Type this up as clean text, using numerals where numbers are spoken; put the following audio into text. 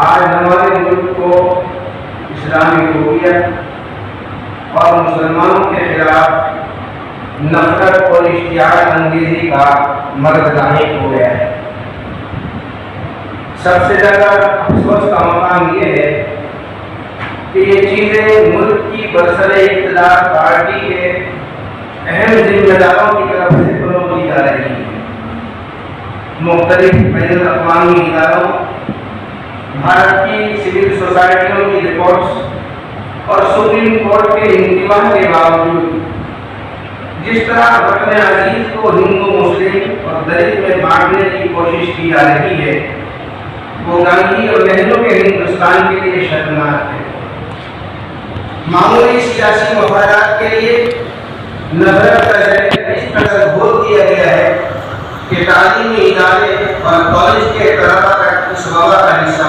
آج ہمارے ملک کو اسلامی فوبیا اور مسلمانوں کے خلاف نفرت اور اشتعال انگیزی کا مرض لاحق ہو گیا ہے۔ سب سے زیادہ افسوس کا مقام یہ ہے کہ یہ چیزیں ملک کی برسر اقتدار پارٹی کے اہم ذمہ داروں کی طرف سے فروغ دی جا رہی ہیں۔ مختلف بین الاقوامی اداروں، بھارت کی سول سوسائٹیوں کی رپورٹس اور سپریم کورٹ کے انتباہ کے باوجود جس طرح وطن عزیز کو ہندو، مسلم اور دلت میں بانٹنے کی کوشش کی جا رہی ہے، وہ گاندھی اور نہرو کے ہندوستان کے لیے شرمناک ہے۔ معمولی سیاسی مفادات کے لیے نفرت کا ذریعہ اس قدر گھول دیا گیا ہے کہ تعلیمی ادارے اور کالج کے طلباء تک اس وبا کا حصہ